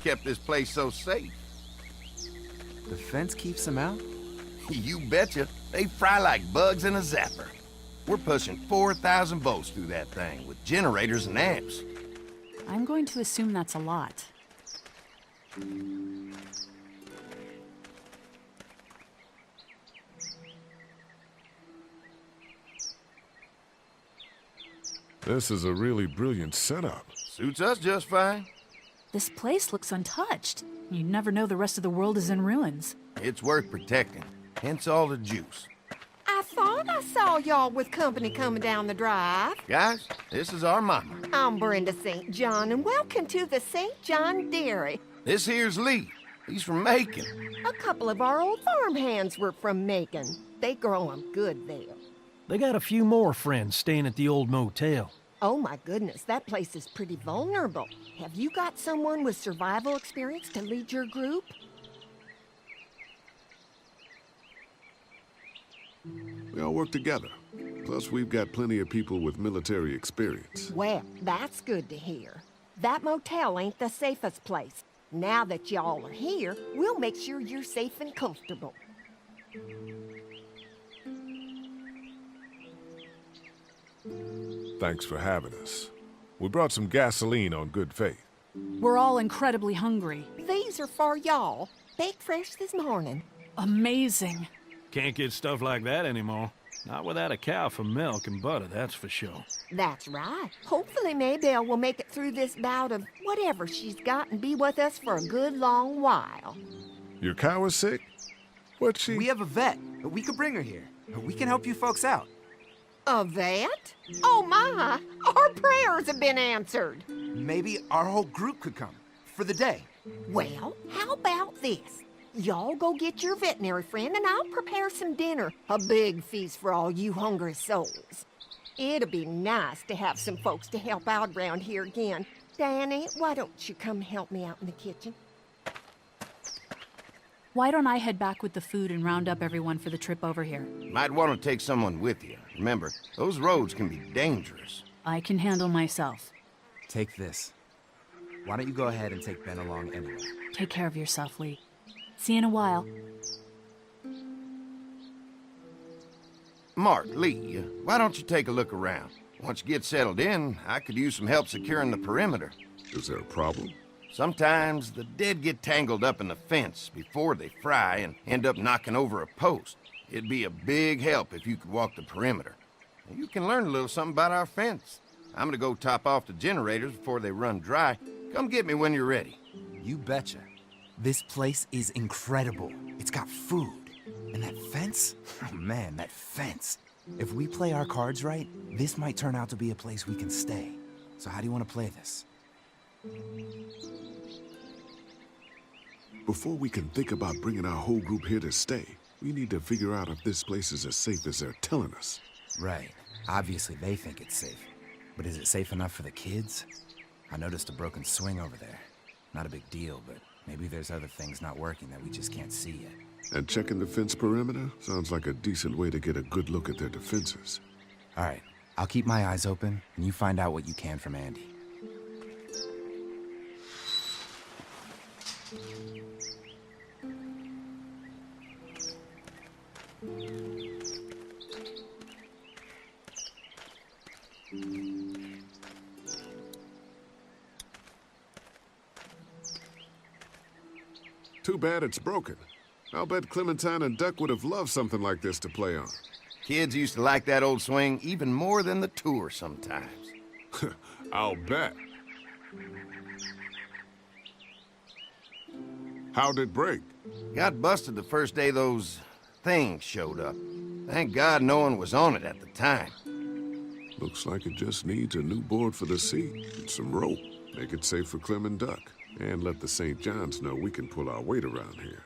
kept this place so safe. The fence keeps them out? You betcha. They fry like bugs in a zapper. We're pushing 4,000 volts through that thing with generators and amps. I'm going to assume that's a lot. This is a really brilliant setup. Suits us just fine. This place looks untouched. You never know the rest of the world is in ruins. It's worth protecting, hence all the juice. I thought I saw y'all with company coming down the drive. Guys, this is our mama. I'm Brenda St. John, and welcome to the St. John Dairy. This here's Lee. He's from Macon. A couple of our old farmhands were from Macon. They grow 'em good there. They got a few more friends staying at the old motel. Oh my goodness, that place is pretty vulnerable. Have you got someone with survival experience to lead your group? We all work together. Plus, we've got plenty of people with military experience. Well, that's good to hear. That motel ain't the safest place. Now that y'all are here, we'll make sure you're safe and comfortable. Thanks for having us. We brought some gasoline on good faith. We're all incredibly hungry. These are for y'all. Baked fresh this morning. Amazing. Can't get stuff like that anymore. Not without a cow for milk and butter, that's for sure. That's right. Hopefully Maybelle will make it through this bout of whatever she's got and be with us for a good long while. Your cow is sick? What's she? We have a vet. We could bring her here. We can help you folks out. A vet? Oh my! Our prayers have been answered. Maybe our whole group could come. For the day. Well, how about this? Y'all go get your veterinary friend and I'll prepare some dinner. A big feast for all you hungry souls. It'll be nice to have some folks to help out around here again. Danny, why don't you come help me out in the kitchen? Why don't I head back with the food and round up everyone for the trip over here? Might want to take someone with you. Remember, those roads can be dangerous. I can handle myself. Take this. Why don't you go ahead and take Ben along anyway? Take care of yourself, Lee. See you in a while. Mark, Lee, why don't you take a look around? Once you get settled in, I could use some help securing the perimeter. Is there a problem? Sometimes the dead get tangled up in the fence before they fry and end up knocking over a post. It'd be a big help if you could walk the perimeter. You can learn a little something about our fence. I'm gonna go top off the generators before they run dry. Come get me when you're ready. You betcha. This place is incredible. It's got food. And that fence? Oh man, that fence. If we play our cards right, this might turn out to be a place we can stay. So how do you want to play this? Before we can think about bringing our whole group here to stay, we need to figure out if this place is as safe as they're telling us. Right. Obviously they think it's safe. But is it safe enough for the kids? I noticed a broken swing over there. Not a big deal, but maybe there's other things not working that we just can't see yet. And checking the fence perimeter sounds like a decent way to get a good look at their defenses. All right. I'll keep my eyes open, and you find out what you can from Andy. Too bad it's broken. I'll bet Clementine and Duck would have loved something like this to play on. Kids used to like that old swing even more than the tour sometimes. I'll bet. How'd it break? Got busted the first day those things showed up. Thank God no one was on it at the time. Looks like it just needs a new board for the seat and some rope. Make it safe for Clem and Duck. And let the St. John's know we can pull our weight around here.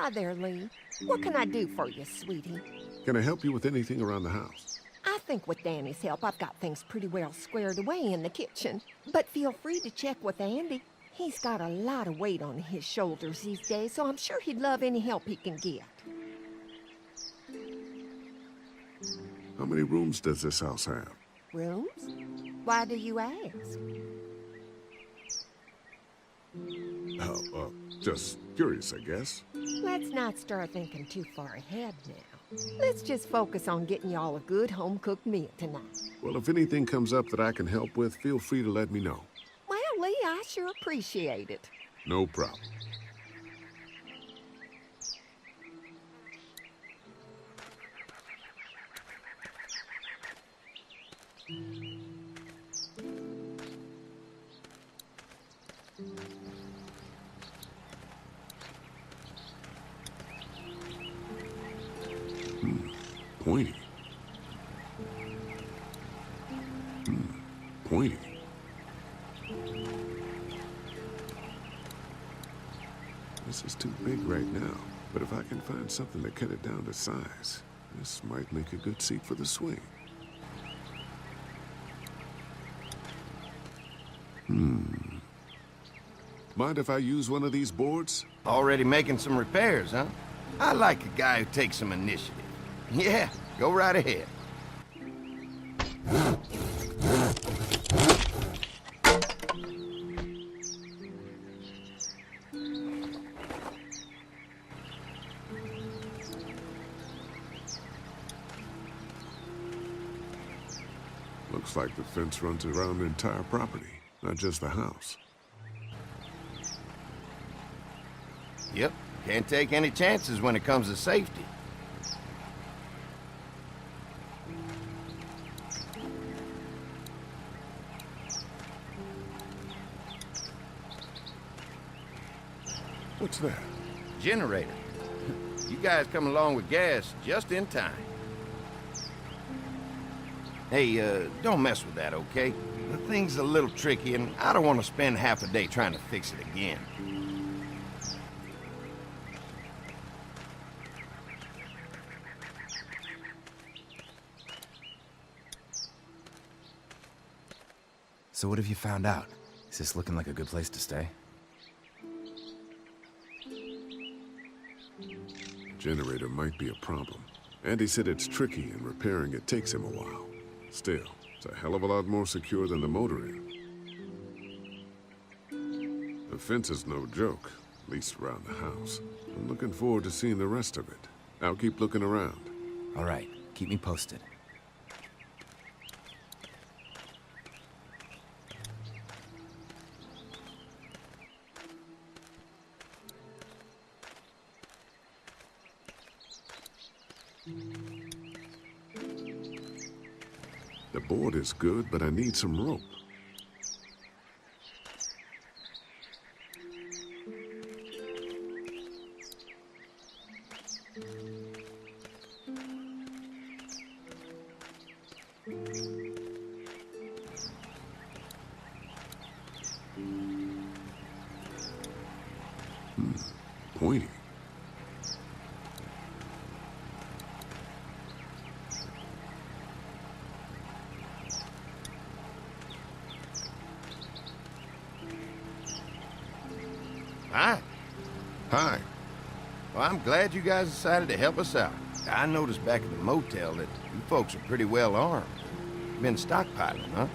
Hi there, Lee. What can I do for you, sweetie? Can I help you with anything around the house? I think with Danny's help, I've got things pretty well squared away in the kitchen. But feel free to check with Andy. He's got a lot of weight on his shoulders these days, so I'm sure he'd love any help he can get. How many rooms does this house have? Rooms? Why do you ask? Oh, just curious, I guess. Let's not start thinking too far ahead now. Let's just focus on getting y'all a good home-cooked meal tonight. Well, if anything comes up that I can help with, feel free to let me know. Well, Lee, I sure appreciate it. No problem. Pointy. Pointy. This is too big right now, but if I can find something to cut it down to size, this might make a good seat for the swing. Mind if I use one of these boards? Already making some repairs, huh? I like a guy who takes some initiative. Yeah, go right ahead. Looks like the fence runs around the entire property, not just the house. Yep, can't take any chances when it comes to safety. What's that? Generator. You guys come along with gas just in time. Hey, don't mess with that, okay? The thing's a little tricky, and I don't want to spend half a day trying to fix it again. So what have you found out? Is this looking like a good place to stay? Generator might be a problem. Andy said it's tricky and repairing it takes him a while. Still, it's a hell of a lot more secure than the motor inn. The fence is no joke, at least around the house. I'm looking forward to seeing the rest of it. I'll keep looking around. All right, keep me posted. The board is good, but I need some rope. Pointy. Hi. Hi. Well, I'm glad you guys decided to help us out. I noticed back at the motel that you folks are pretty well armed. Been stockpiling, huh?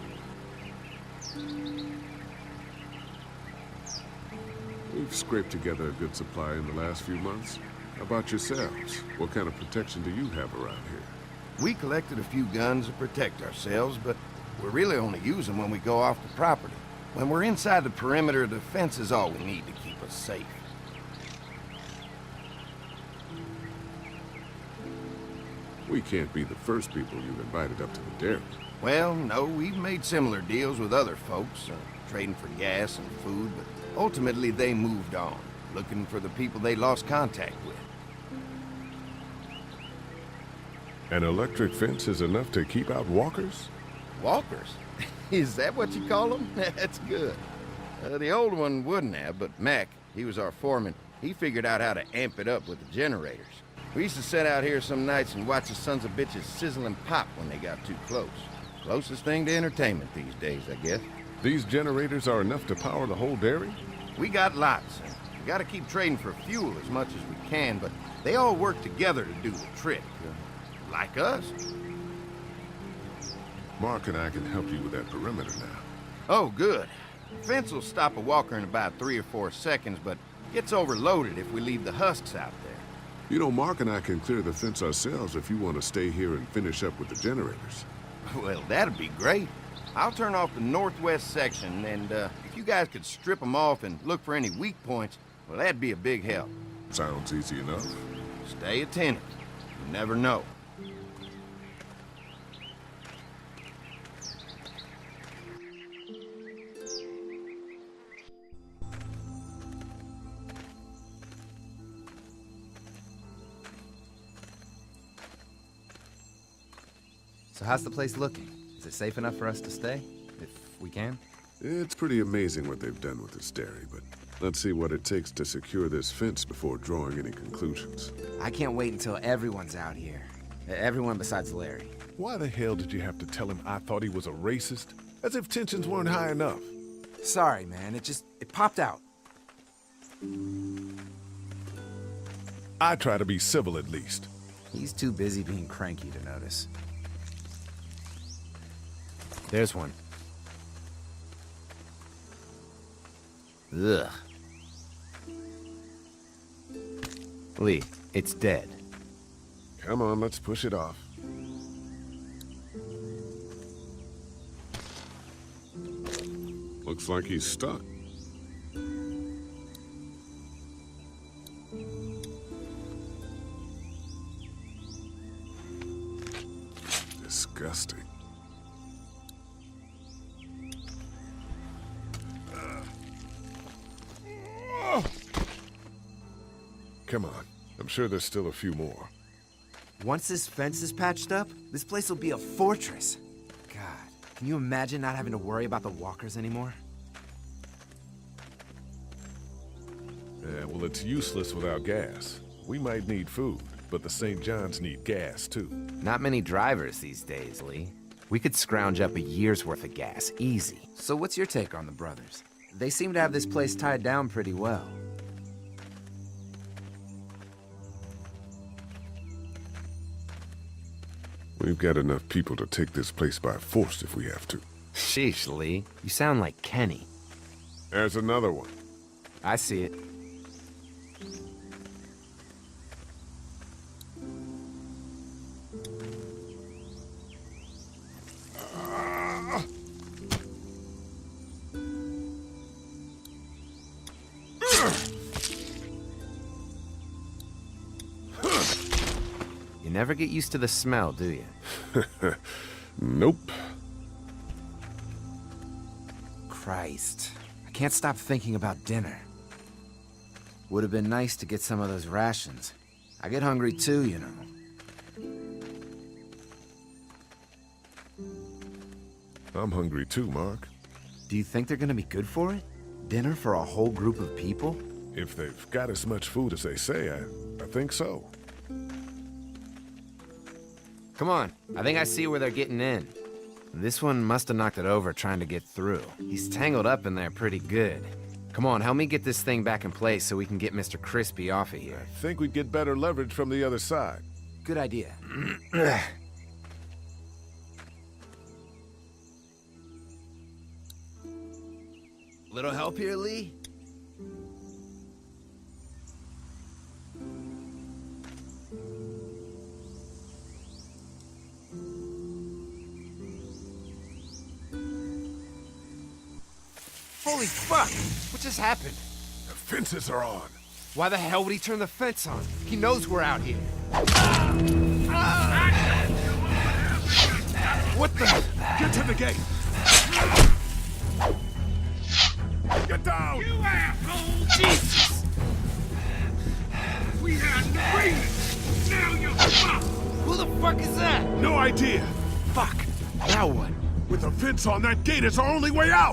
We've scraped together a good supply in the last few months. How about yourselves? What kind of protection do you have around here? We collected a few guns to protect ourselves, but we really only use them when we go off the property. When we're inside the perimeter, the fence is all we need to keep us safe. We can't be the first people you've invited up to the dairy. Well, no, we've made similar deals with other folks, trading for gas and food, but ultimately they moved on, looking for the people they lost contact with. An electric fence is enough to keep out walkers? Walkers? Is that what you call them? That's good. The old one wouldn't have, but Mac, he was our foreman. He figured out how to amp it up with the generators. We used to sit out here some nights and watch the sons of bitches sizzle and pop when they got too close. Closest thing to entertainment these days, I guess. These generators are enough to power the whole dairy? We got lots, and we gotta keep trading for fuel as much as we can, but they all work together to do the trick. Like us. Mark and I can help you with that perimeter now. Oh, good. The fence will stop a walker in about 3 or 4 seconds, but gets overloaded if we leave the husks out there. You know, Mark and I can clear the fence ourselves if you want to stay here and finish up with the generators. Well, that'd be great. I'll turn off the northwest section, and if you guys could strip them off and look for any weak points, well, that'd be a big help. Sounds easy enough. Stay attentive. You never know. So how's the place looking? Is it safe enough for us to stay? If we can? It's pretty amazing what they've done with this dairy, but let's see what it takes to secure this fence before drawing any conclusions. I can't wait until everyone's out here. Everyone besides Larry. Why the hell did you have to tell him I thought he was a racist? As if tensions weren't high enough. Sorry, man. It popped out. I try to be civil at least. He's too busy being cranky to notice. There's one. Ugh. Lee, it's dead. Come on, let's push it off. Looks like he's stuck. Disgusting. Come on. I'm sure there's still a few more. Once this fence is patched up, this place will be a fortress. God, can you imagine not having to worry about the walkers anymore? Yeah, well, it's useless without gas. We might need food, but the St. John's need gas, too. Not many drivers these days, Lee. We could scrounge up a year's worth of gas, easy. So what's your take on the brothers? They seem to have this place tied down pretty well. We've got enough people to take this place by force if we have to. Sheesh, Lee. You sound like Kenny. There's another one. I see it. You never get used to the smell, do you? Nope. Christ. I can't stop thinking about dinner. Would have been nice to get some of those rations. I get hungry too, you know. I'm hungry too, Mark. Do you think they're gonna be good for it? Dinner for a whole group of people? If they've got as much food as they say, I think so. Come on, I think I see where they're getting in. This one must have knocked it over trying to get through. He's tangled up in there pretty good. Come on, help me get this thing back in place so we can get Mr. Crispy off of here. I think we'd get better leverage from the other side. Good idea. Little help here, Lee? Holy fuck! What just happened? The fences are on. Why the hell would he turn the fence on? He knows we're out here. What the? Get to the gate! Get down! You asshole! Jesus! We had an agreement! Now you're fucked! Who the fuck is that? No idea! Fuck! Now what? With a fence on that gate, it's our only way out!